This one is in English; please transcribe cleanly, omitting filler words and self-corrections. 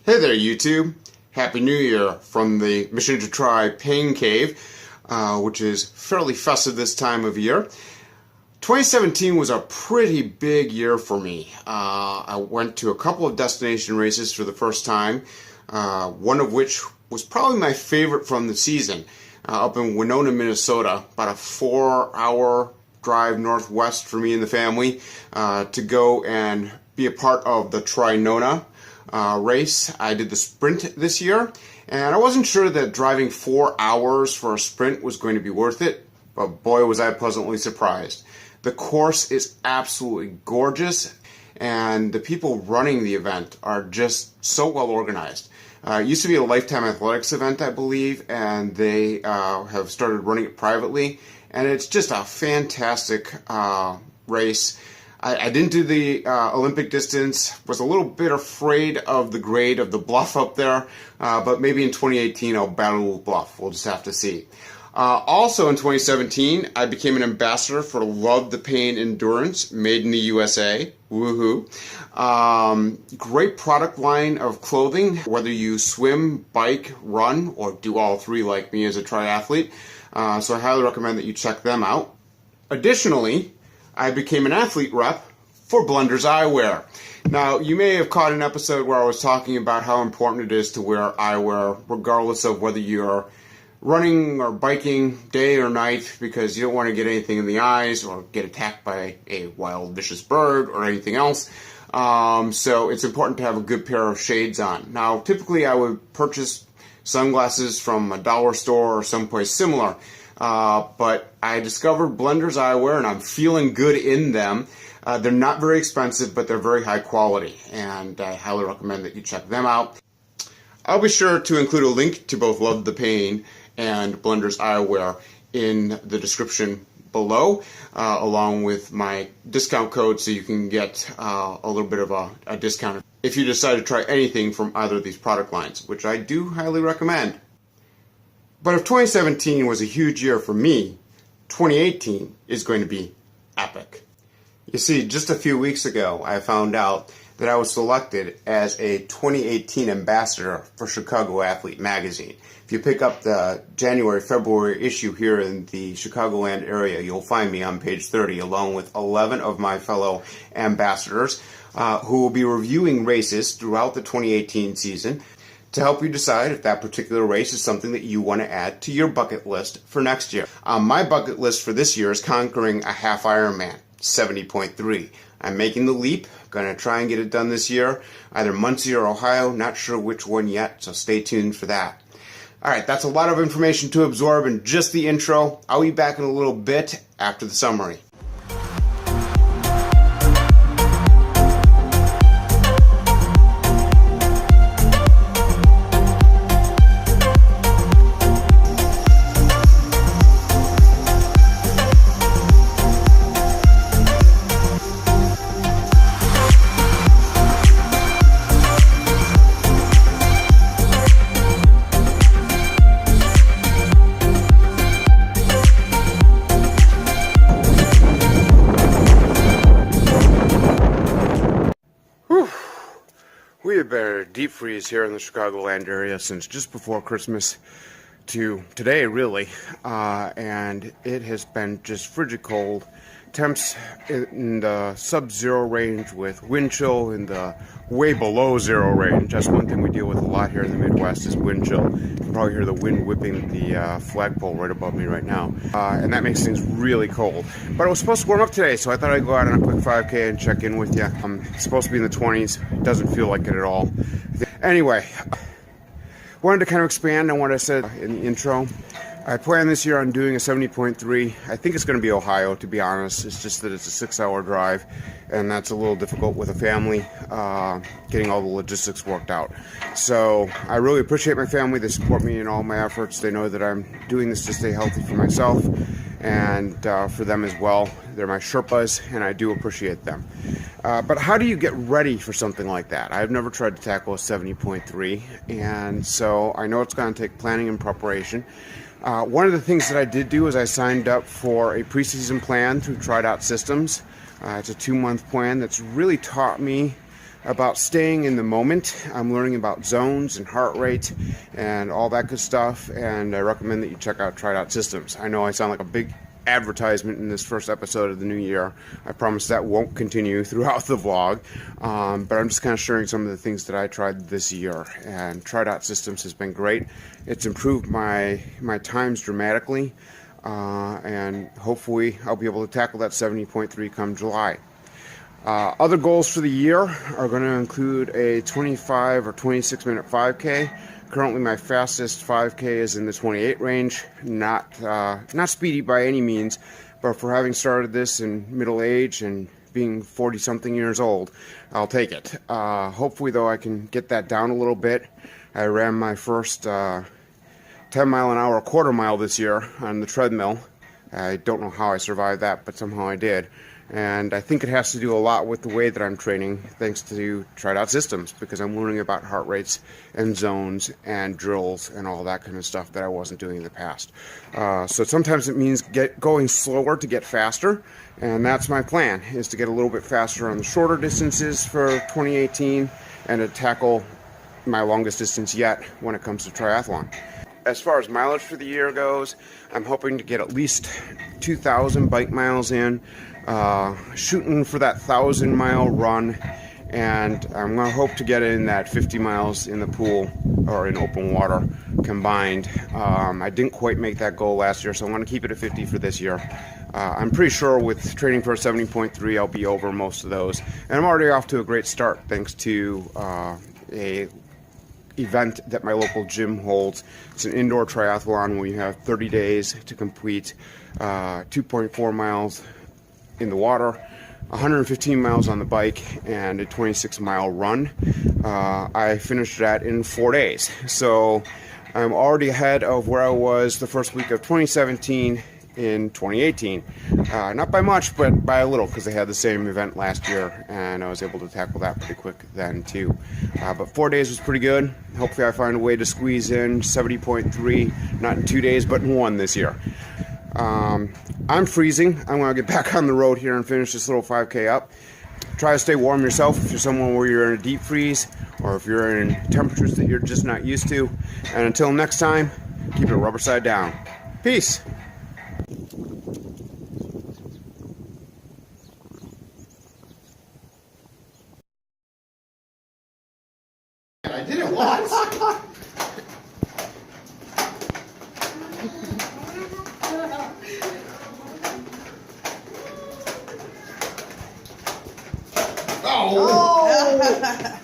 Hey there, YouTube. Happy New Year from the Mission to Try Pain Cave, which is fairly festive this time of year. 2017 was a pretty big year for me. I went to a couple of destination races for the first time, one of which was probably my favorite from the season, up in Winona, Minnesota, about a 4-hour drive northwest for me and the family, to go and be a part of the Trinona race. I did the sprint this year, and I wasn't sure that driving 4 hours for a sprint was going to be worth it, but boy was I pleasantly surprised. The course is absolutely gorgeous, and the people running the event are just so well organized. It used to be a Lifetime Athletics event, I believe, and they have started running it privately, and it's just a fantastic race. I didn't do the Olympic distance, was a little bit afraid of the grade of the bluff up there, but maybe in 2018 I'll battle the bluff. We'll just have to see. Also in 2017, I became an ambassador for Love the Pain Endurance, made in the USA. Woohoo. Great product line of clothing, whether you swim, bike, run, or do all three like me as a triathlete. So I highly recommend that you check them out. Additionally, I became an athlete rep for Blunders Eyewear. Now, you may have caught an episode where I was talking about how important it is to wear eyewear, regardless of whether you're running or biking day or night, because you don't want to get anything in the eyes or get attacked by a wild, vicious bird or anything else. So it's important to have a good pair of shades on. Now, typically I would purchase sunglasses from a dollar store or someplace similar. But I discovered Blunders Eyewear, and I'm feeling good in them. They're not very expensive, but they're very high quality, and I highly recommend that you check them out. I'll be sure to include a link to both Love the Pain and Blunders Eyewear in the description below, along with my discount code, so you can get a little bit of a discount if you decide to try anything from either of these product lines, which I do highly recommend. But if 2017 was a huge year for me, 2018 is going to be epic. You see, just a few weeks ago, I found out that I was selected as a 2018 ambassador for Chicago Athlete magazine. If you pick up the January-February issue here in the Chicagoland area, you'll find me on page 30, along with 11 of my fellow ambassadors who will be reviewing races throughout the 2018 season, to help you decide if that particular race is something that you want to add to your bucket list for next year. My bucket list for this year is conquering a half Ironman, 70.3. I'm making the leap, going to try and get it done this year, either Muncie or Ohio, not sure which one yet, so stay tuned for that. Alright, that's a lot of information to absorb in just the intro. I'll be back in a little bit after the summary. We have been a deep freeze here in the Chicagoland area since just before Christmas to today, really, and it has been just frigid cold. Temps in the sub-zero range with wind chill in the way below zero range. That's one thing we deal with a lot here in the Midwest is wind chill. You can probably hear the wind whipping the flagpole right above me right now. And that makes things really cold. But it was supposed to warm up today, so I thought I'd go out on a quick 5K and check in with you. I'm supposed to be in the 20s. It doesn't feel like it at all. Anyway, wanted to kind of expand on what I said in the intro. I plan this year on doing a 70.3. I think it's going to be Ohio, to be honest. It's just that it's a 6-hour drive, and that's a little difficult with a family, getting all the logistics worked out. So I really appreciate my family. They support me in all my efforts. They know that I'm doing this to stay healthy for myself and for them as well. They're my Sherpas, and I do appreciate them. But how do you get ready for something like that? I've never tried to tackle a 70.3, and so I know it's going to take planning and preparation. One of the things that I did do is I signed up for a preseason plan through Triathlon Systems. It's a 2-month plan that's really taught me about staying in the moment. I'm learning about zones and heart rate and all that good stuff, and I recommend that you check out Triathlon Systems. I know I sound like a big advertisement in this first episode of the new year. I promise that won't continue throughout the vlog, but I'm just kind of sharing some of the things that I tried this year, and Triathlon Systems has been great. It's improved my times dramatically, and hopefully I'll be able to tackle that 70.3 come July. Other goals for the year are going to include a 25 or 26 minute 5K. Currently my fastest 5K is in the 28 range. Not speedy by any means, but for having started this in middle age and being 40 something years old, I'll take it. Hopefully though I can get that down a little bit. I ran my first 10 mile an hour quarter mile this year on the treadmill. I don't know how I survived that, but somehow I did. And I think it has to do a lot with the way that I'm training, thanks to Triathlon Systems, because I'm learning about heart rates and zones and drills and all that kind of stuff that I wasn't doing in the past. So sometimes it means going slower to get faster, and that's my plan, is to get a little bit faster on the shorter distances for 2018 and to tackle my longest distance yet when it comes to triathlon. As far as mileage for the year goes, I'm hoping to get at least 2,000 bike miles in, shooting for that 1,000-mile run, and I'm going to hope to get in that 50 miles in the pool or in open water combined. I didn't quite make that goal last year, so I'm going to keep it at 50 for this year. I'm pretty sure with training for a 70.3 I'll be over most of those, and I'm already off to a great start thanks to a event that my local gym holds. It's an indoor triathlon where you have 30 days to complete 2.4 miles in the water, 115 miles on the bike, and a 26-mile run. I finished that in 4 days, so I'm already ahead of where I was the first week of 2017 in 2018. Not by much, but by a little, because I had the same event last year and I was able to tackle that pretty quick then too. But 4 days was pretty good. Hopefully I find a way to squeeze in 70.3, not in 2 days, but in 1 this year. I'm freezing. I'm going to get back on the road here and finish this little 5K up. Try to stay warm yourself if you're someone where you're in a deep freeze, or if you're in temperatures that you're just not used to. And until next time, keep it rubber side down. Peace. I did it once. Oh!